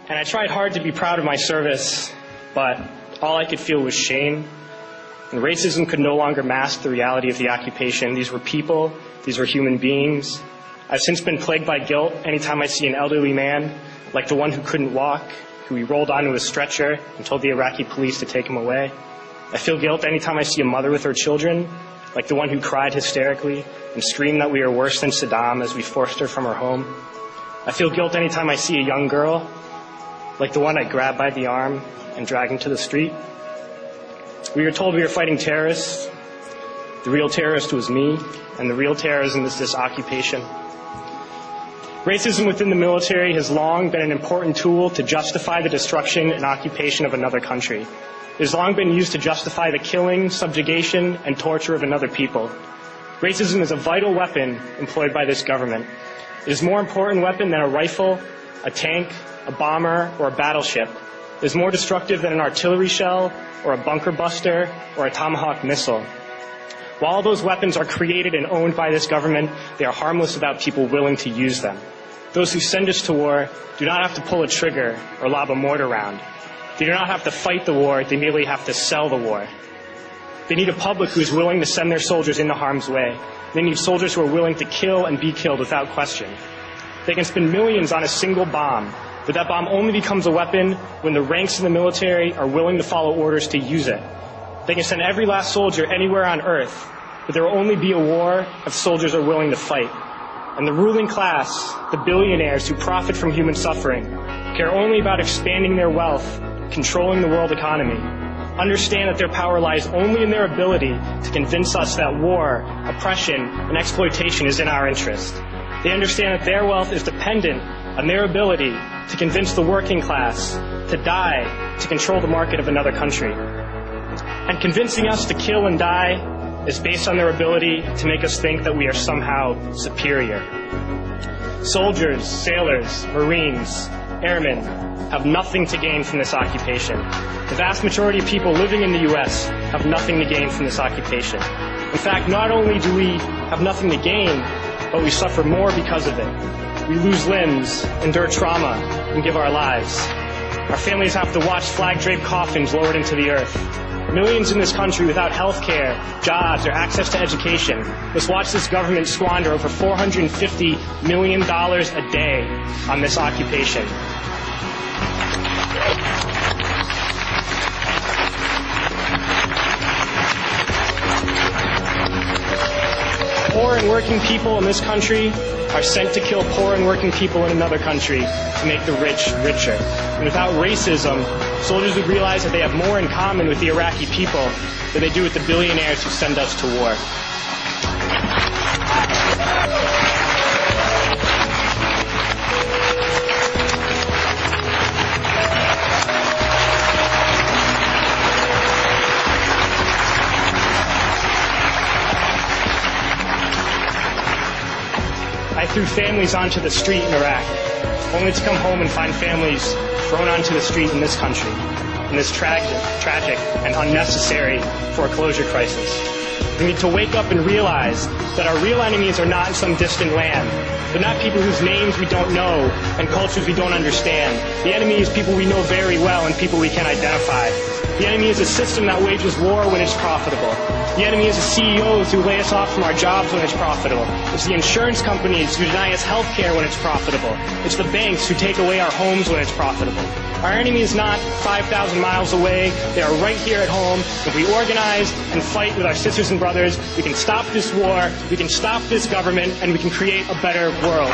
And I tried hard to be proud of my service, but all I could feel was shame. And racism could no longer mask the reality of the occupation. These were people. These were human beings. I've since been plagued by guilt anytime I see an elderly man, like the one who couldn't walk, who he rolled onto a stretcher and told the Iraqi police to take him away. I feel guilt anytime I see a mother with her children, like the one who cried hysterically and screamed that we are worse than Saddam as we forced her from her home. I feel guilt anytime I see a young girl, like the one I grabbed by the arm and dragged into the street. We were told we were fighting terrorists. The real terrorist was me, and the real terrorism is this occupation. Racism within the military has long been an important tool to justify the destruction and occupation of another country. It has long been used to justify the killing, subjugation, and torture of another people. Racism is a vital weapon employed by this government. It is a more important weapon than a rifle, a tank, a bomber, or a battleship. It is more destructive than an artillery shell, or a bunker buster, or a Tomahawk missile. While those weapons are created and owned by this government, they are harmless without people willing to use them. Those who send us to war do not have to pull a trigger or lob a mortar round. They do not have to fight the war, they merely have to sell the war. They need a public who is willing to send their soldiers into harm's way. They need soldiers who are willing to kill and be killed without question. They can spend millions on a single bomb, but that bomb only becomes a weapon when the ranks in the military are willing to follow orders to use it. They can send every last soldier anywhere on earth, but there will only be a war if soldiers are willing to fight. And the ruling class, the billionaires who profit from human suffering, care only about expanding their wealth, controlling the world economy. Understand that their power lies only in their ability to convince us that war, oppression, and exploitation is in our interest. They understand that their wealth is dependent on their ability to convince the working class to die to control the market of another country. And convincing us to kill and die is based on their ability to make us think that we are somehow superior. Soldiers, sailors, Marines, airmen have nothing to gain from this occupation. The vast majority of people living in the U.S. have nothing to gain from this occupation. In fact, not only do we have nothing to gain, but we suffer more because of it. We lose limbs, endure trauma, and give our lives. Our families have to watch flag-draped coffins lowered into the earth. Millions in this country without health care, jobs, or access to education must watch this government squander over $450 million a day on this occupation. Poor and working people in this country are sent to kill poor and working people in another country to make the rich richer. And without racism, soldiers would realize that they have more in common with the Iraqi people than they do with the billionaires who send us to war. I threw families onto the street in Iraq, only to come home and find families thrown onto the street in this country, in this tragic and unnecessary foreclosure crisis. We need to wake up and realize that our real enemies are not in some distant land. They're not people whose names we don't know and cultures we don't understand. The enemy is people we know very well and people we can identify. The enemy is a system that wages war when it's profitable. The enemy is the CEOs who lay us off from our jobs when it's profitable. It's the insurance companies who deny us health care when it's profitable. It's the banks who take away our homes when it's profitable. Our enemy is not 5,000 miles away. They are right here at home. If we organize and fight with our sisters and brothers, we can stop this war, we can stop this government, and we can create a better world.